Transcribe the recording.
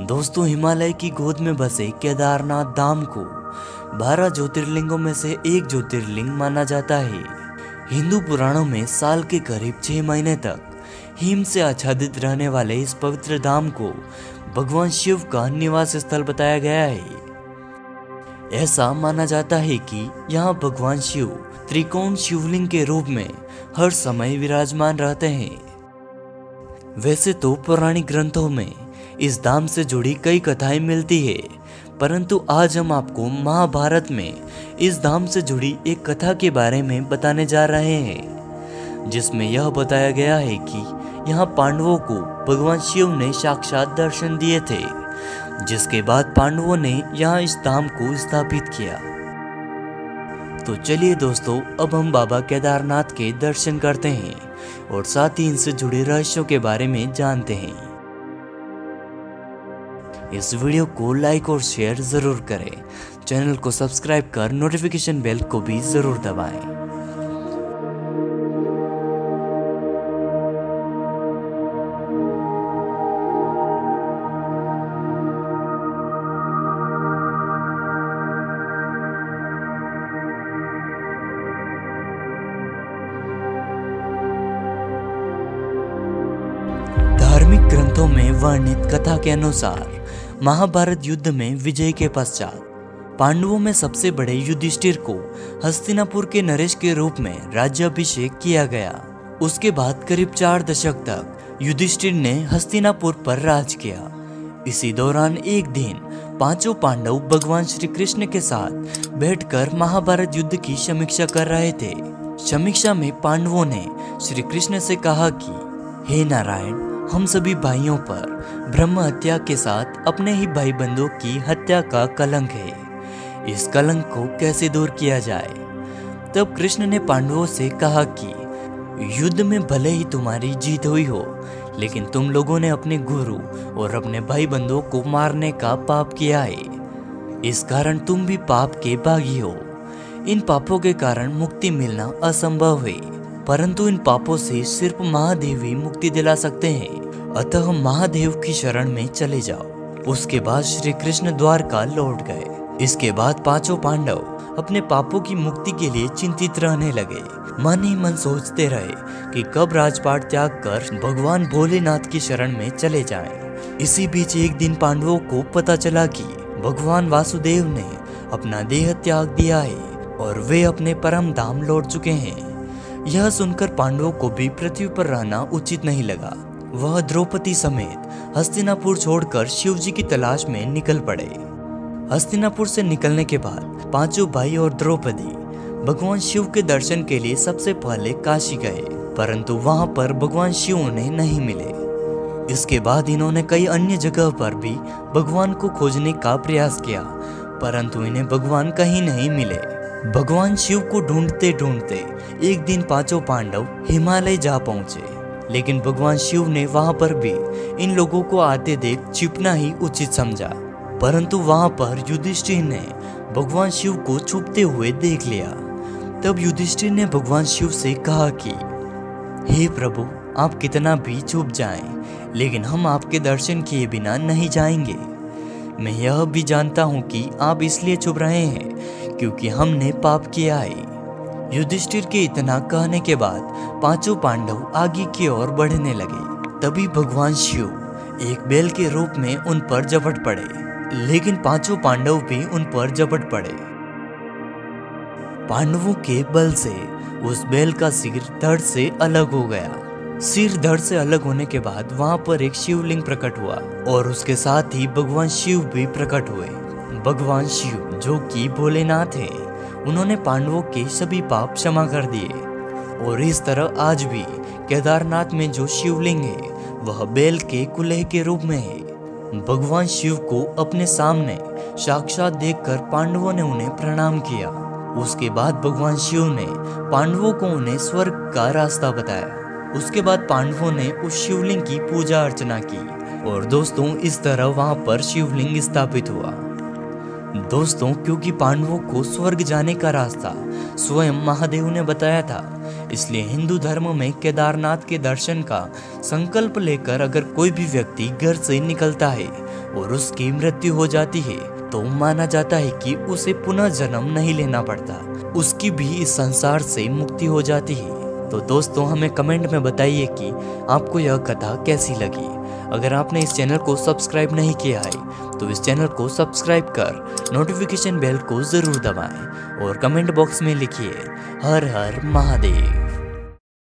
दोस्तों, हिमालय की गोद में बसे केदारनाथ धाम को 12 ज्योतिर्लिंगों में से एक ज्योतिर्लिंग माना जाता है। हिंदू पुराणों में साल के करीब 6 महीने तक हिम से आच्छादित रहने वाले इस पवित्र धाम को भगवान शिव का निवास स्थल बताया गया है। ऐसा माना जाता है कि यहाँ भगवान शिव त्रिकोण शिवलिंग के रूप में हर समय विराजमान रहते हैं। वैसे तो पौराणिक ग्रंथों में इस धाम से जुड़ी कई कथाएं मिलती है, परंतु आज हम आपको महाभारत में इस धाम से जुड़ी एक कथा के बारे में बताने जा रहे हैं, जिसमें यह बताया गया है कि यहाँ पांडवों को भगवान शिव ने साक्षात दर्शन दिए थे, जिसके बाद पांडवों ने यहाँ इस धाम को स्थापित किया। तो चलिए दोस्तों, अब हम बाबा केदारनाथ के दर्शन करते हैं और साथ ही इनसे जुड़े रहस्यों के बारे में जानते हैं। इस वीडियो को लाइक और शेयर जरूर करें। चैनल को सब्सक्राइब कर नोटिफिकेशन बेल को भी जरूर दबाएं। धार्मिक ग्रंथों में वर्णित कथा के अनुसार महाभारत युद्ध में विजय के पश्चात पांडवों में सबसे बड़े युधिष्ठिर को हस्तिनापुर के नरेश के रूप में राज्याभिषेक किया गया। उसके बाद करीब 4 दशक तक युधिष्ठिर ने हस्तिनापुर पर राज किया। इसी दौरान एक दिन पांचों पांडव भगवान श्री कृष्ण के साथ बैठकर महाभारत युद्ध की समीक्षा कर रहे थे। समीक्षा में पांडवों ने श्री कृष्ण से कहा कि हे नारायण, हम सभी भाइयों पर ब्रह्म हत्या के साथ अपने ही भाई बंधुओं की हत्या का कलंक है। इस कलंक को कैसे दूर किया जाए? तब कृष्ण ने पांडवों से कहा कि युद्ध में भले ही तुम्हारी जीत हुई हो, लेकिन तुम लोगों ने अपने गुरु और अपने भाई बंधुओं को मारने का पाप किया है। इस कारण तुम भी पाप के भागी हो। इन पापों के कारण मुक्ति मिलना असंभव है, परंतु इन पापों से सिर्फ महादेव ही मुक्ति दिला सकते हैं। अतः महादेव की शरण में चले जाओ। उसके बाद श्री कृष्ण द्वारका लौट गए। इसके बाद पांचों पांडव अपने पापों की मुक्ति के लिए चिंतित रहने लगे। मन ही मन सोचते रहे कि कब राजपाट त्याग कर भगवान भोलेनाथ की शरण में चले जाएं। इसी बीच एक दिन पांडवों को पता चला कि भगवान वासुदेव ने अपना देह त्याग दिया है और वे अपने परम धाम लौट चुके हैं। यह सुनकर पांडवों को भी पृथ्वी पर रहना उचित नहीं लगा। वह द्रौपदी समेत हस्तिनापुर छोड़कर शिव जी की तलाश में निकल पड़े। हस्तिनापुर से निकलने के बाद पांचों भाई और द्रौपदी भगवान शिव के दर्शन के लिए सबसे पहले काशी गए, परंतु वहां पर भगवान शिव उन्हें नहीं मिले। इसके बाद इन्होंने कई अन्य जगह पर भी भगवान को खोजने का प्रयास किया, परंतु इन्हें भगवान कहीं नहीं मिले। भगवान शिव को ढूंढते ढूंढते एक दिन पांचों पांडव हिमालय जा पहुंचे, लेकिन भगवान शिव ने वहां पर भी इन लोगों को आते देख छिपना ही उचित समझा। परंतु वहां पर युधिष्ठिर ने भगवान शिव को छुपते हुए देख लिया। तब युधिष्ठिर ने भगवान शिव से कहा कि हे प्रभु, आप कितना भी छुप जाएं, लेकिन हम आपके दर्शन किए बिना नहीं जाएंगे। मैं यह भी जानता हूं कि आप इसलिए छुप रहे हैं क्योंकि हमने पाप किया है। युधिष्ठिर के इतना कहने के बाद पांचों पांडव आगे की ओर बढ़ने लगे। तभी भगवान शिव एक बैल के रूप में उन पर झपट पड़े, लेकिन पांचों पांडव भी उन पर झपट पड़े। पांडवों के बल से उस बैल का सिर धड़ से अलग हो गया। सिर धड़ से अलग होने के बाद वहां पर एक शिवलिंग प्रकट हुआ और उसके साथ ही भगवान शिव भी प्रकट हुए। भगवान शिव, जो कि भोलेनाथ है, उन्होंने पांडवों के सभी पाप क्षमा कर दिए। और इस तरह आज भी केदारनाथ में जो शिवलिंग है वह बैल के कुल्हे के रूप में है। भगवान शिव को अपने सामने साक्षात देखकर पांडवों ने उन्हें प्रणाम किया। उसके बाद भगवान शिव ने पांडवों को उन्हें स्वर्ग का रास्ता बताया। उसके बाद पांडवों ने उस शिवलिंग की पूजा अर्चना की और दोस्तों, इस तरह वहां पर शिवलिंग स्थापित हुआ। दोस्तों, क्योंकि पांडवों को स्वर्ग जाने का रास्ता स्वयं महादेव ने बताया था, इसलिए हिंदू धर्म में केदारनाथ के दर्शन का संकल्प लेकर अगर कोई भी व्यक्ति घर से निकलता है और उसकी मृत्यु हो जाती है तो माना जाता है कि उसे पुनः जन्म नहीं लेना पड़ता, उसकी भी इस संसार से मुक्ति हो जाती है। तो दोस्तों हमें कमेंट में बताइए कि आपको यह कथा कैसी लगी। अगर आपने इस चैनल को सब्सक्राइब नहीं किया है तो इस चैनल को सब्सक्राइब कर नोटिफिकेशन बेल को जरूर दबाएं और कमेंट बॉक्स में लिखिए हर हर महादेव।